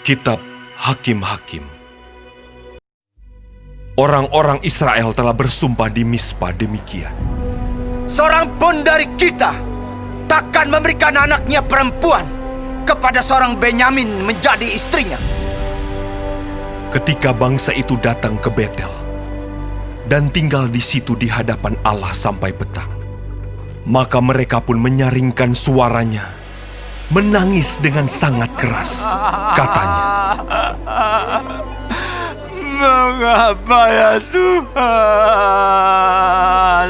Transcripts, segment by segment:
Kitab Hakim-Hakim. Orang-orang Israel telah bersumpah di Mispa demikian. Seorang pun dari kita takkan memberikan anaknya perempuan kepada seorang Benyamin menjadi istrinya. Ketika bangsa itu datang ke Betel dan tinggal di situ di hadapan Allah sampai petang, maka mereka pun menyaringkan suaranya, menangis dengan sangat keras. Katanya, "Mengapa ya Tuhan,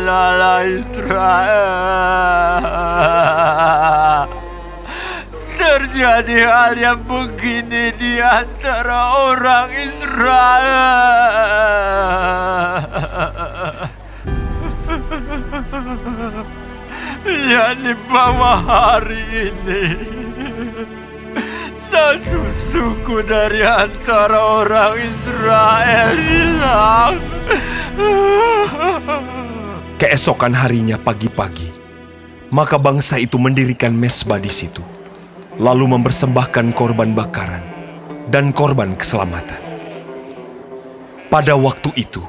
Allah Israel, terjadi hal yang begini di antara orang Israel, yakni bahwa hari ini satu suku dari antara orang Israel hilang." keesokan harinya pagi-pagi, maka bangsa itu mendirikan mezbah di situ, lalu mempersembahkan korban bakaran dan korban keselamatan. Pada waktu itu,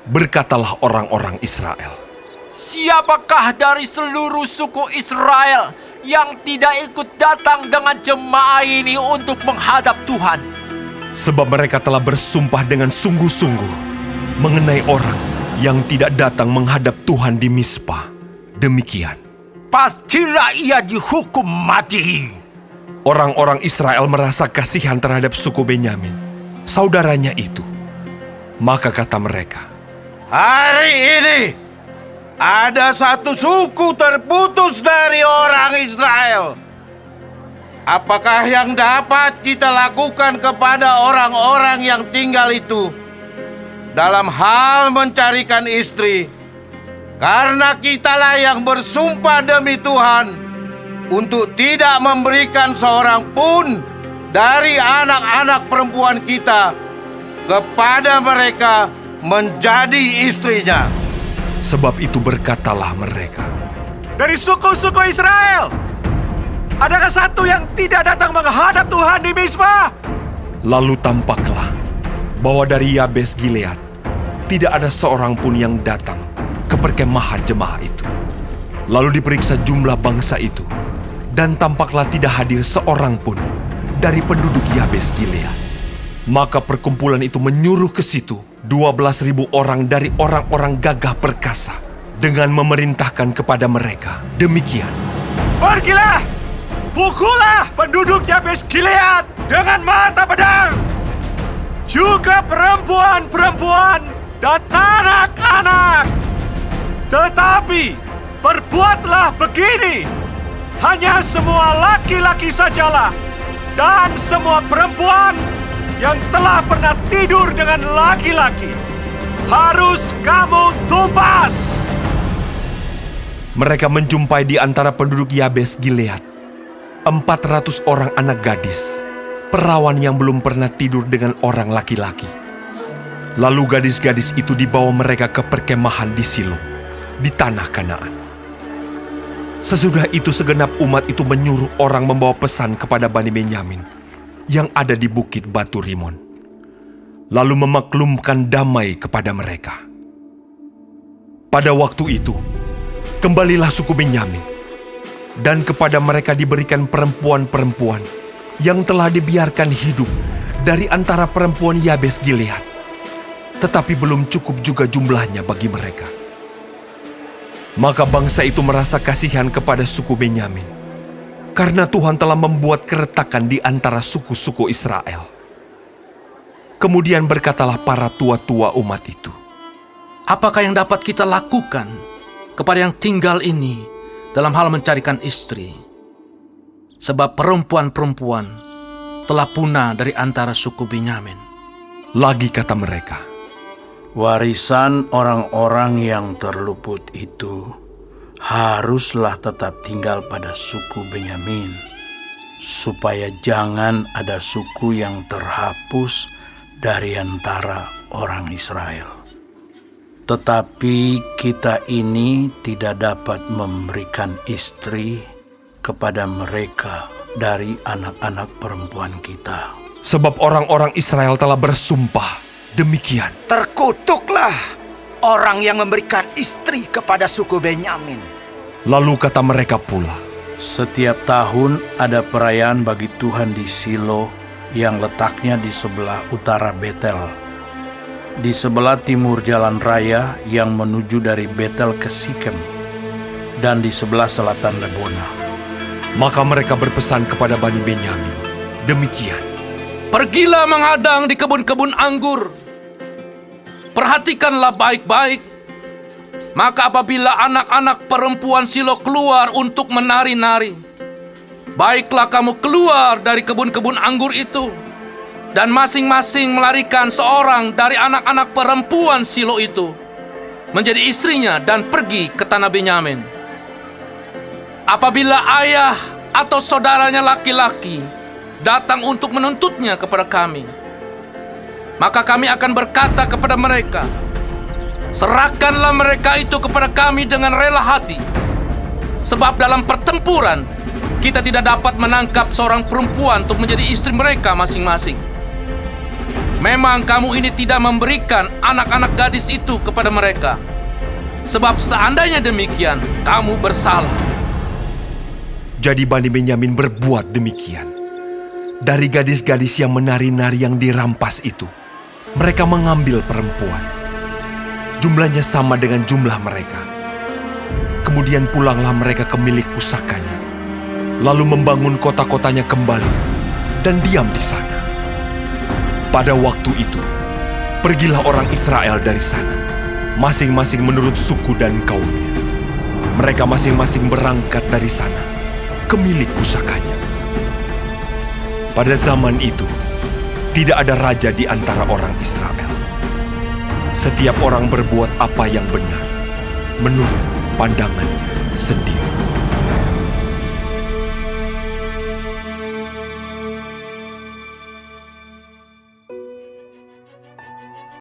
berkatalah orang-orang Israel, "Siapakah dari seluruh suku Israel yang tidak ikut datang dengan jemaah ini untuk menghadap Tuhan?" sebab mereka telah bersumpah dengan sungguh-sungguh mengenai orang yang tidak datang menghadap Tuhan di Mispa. Demikian, pastilah ia dihukum mati. orang-orang Israel merasa kasihan terhadap suku Benyamin, saudaranya itu. Maka kata mereka, Hari ini ada satu suku terputus dari orang Israel. Apakah yang dapat kita lakukan kepada orang-orang yang tinggal itu dalam hal mencarikan istri? Karena kitalah yang bersumpah demi Tuhan untuk tidak memberikan seorang pun dari anak-anak perempuan kita kepada mereka menjadi istrinya. sebab itu berkatalah mereka, Dari suku-suku Israel, adakah satu yang tidak datang menghadap Tuhan di Mispa? lalu tampaklah bahwa dari Yabes Gilead tidak ada seorang pun yang datang ke perkemahan jemaah itu. Lalu diperiksa jumlah bangsa itu, dan tampaklah tidak hadir seorang pun dari penduduk Yabes Gilead. Maka perkumpulan itu menyuruh ke situ 12.000 orang dari orang-orang gagah perkasa dengan memerintahkan kepada mereka demikian, Pergilah, pukullah penduduk Yabes Gilead dengan mata pedang, juga perempuan-perempuan dan anak-anak. Tetapi perbuatlah begini, hanya semua laki-laki sajalah dan semua perempuan yang telah pernah tidur dengan laki-laki harus kamu tumpas. mereka menjumpai di antara penduduk Yabes Gilead 400 orang anak gadis, perawan yang belum pernah tidur dengan orang laki-laki. Lalu gadis-gadis itu dibawa mereka ke perkemahan di Silo, di tanah Kanaan. Sesudah itu segenap umat itu menyuruh orang membawa pesan kepada Bani Benyamin yang ada di bukit Batu Rimon, lalu memaklumkan damai kepada mereka. Pada waktu itu, kembalilah suku Benyamin, dan kepada mereka diberikan perempuan-perempuan yang telah dibiarkan hidup dari antara perempuan Yabes Gilead, tetapi belum cukup juga jumlahnya bagi mereka. Maka bangsa itu merasa kasihan kepada suku Benyamin, karena Tuhan telah membuat keretakan di antara suku-suku Israel. Kemudian berkatalah para tua-tua umat itu, Apakah yang dapat kita lakukan kepada yang tinggal ini dalam hal mencarikan istri? Sebab perempuan-perempuan telah punah dari antara suku Benyamin. lagi kata mereka, Warisan orang-orang yang terluput itu haruslah tetap tinggal pada suku Benyamin, supaya jangan ada suku yang terhapus dari antara orang Israel. Tetapi kita ini tidak dapat memberikan istri kepada mereka dari anak-anak perempuan kita, Sebab orang-orang Israel telah bersumpah demikian. Terkutuklah orang yang memberikan istri kepada suku Benyamin. Lalu kata mereka pula, Setiap tahun ada perayaan bagi Tuhan di Silo yang letaknya di sebelah utara Betel, di sebelah timur jalan raya yang menuju dari Betel ke Sikem, dan di sebelah selatan Lebona. maka mereka berpesan kepada Bani Benyamin demikian. Pergilah menghadang di kebun-kebun anggur. Perhatikanlah baik-baik. Maka apabila anak-anak perempuan Silo keluar untuk menari-nari, baiklah kamu keluar dari kebun-kebun anggur itu, dan masing-masing melarikan seorang dari anak-anak perempuan Silo itu menjadi istrinya dan pergi ke tanah Benyamin. Apabila ayah atau saudaranya laki-laki datang untuk menuntutnya kepada kami, maka kami akan berkata kepada mereka, serahkanlah mereka itu kepada kami dengan rela hati. Sebab dalam pertempuran, kita tidak dapat menangkap seorang perempuan untuk menjadi istri mereka masing-masing. Memang kamu ini tidak memberikan anak-anak gadis itu kepada mereka. Sebab seandainya demikian, kamu bersalah. Jadi Bani Benyamin berbuat demikian. Dari gadis-gadis yang menari-nari yang dirampas itu, mereka mengambil perempuan. Jumlahnya sama dengan jumlah mereka. Kemudian pulanglah mereka ke milik pusakanya, lalu membangun kota-kotanya kembali dan diam di sana. Pada waktu itu, pergilah orang Israel dari sana, masing-masing menurut suku dan kaumnya. Mereka masing-masing berangkat dari sana ke milik pusakanya. Pada zaman itu, tidak ada raja di antara orang Israel. Setiap orang berbuat apa yang benar menurut pandangannya sendiri.